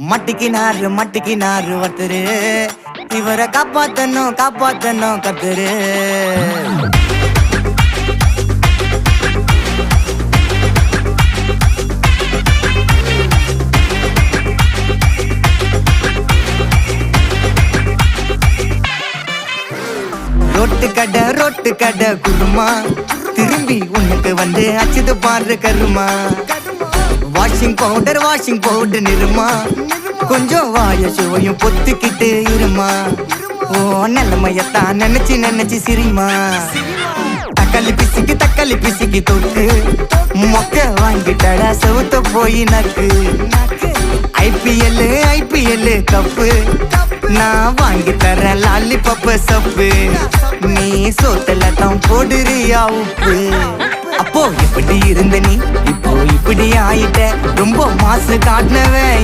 மட்டிக்கினாரு ஒருத்தரு இவரை காப்பாத்தணும் கத்துரு ரொட்டு கடை குருமா திரும்பி உனக்கு வந்து அச்சுது பாரு கருமா வாஷிங் பவுடர் நிறுமா கொஞ்சம் வாய சுவையும் பொத்துக்கிட்டு இருமா ஓ நிலைமையத்தான் நினைச்சு சிரிமா தக்காளி பிசிக்கி தொட்டு மொக்க வாங்கிட்டடா செவுத்த போய் நக்கு ஐபிஎல் கப்பு நான் வாங்கி தரேன் லாலிபப்பு சப்பு நீ சோத்தல தான் போடுறியா உப்பு அப்போ இப்படி இருந்த நீ இப்போ இப்படி ஆயிட்ட ரொம்ப மாசு காட்டினவன்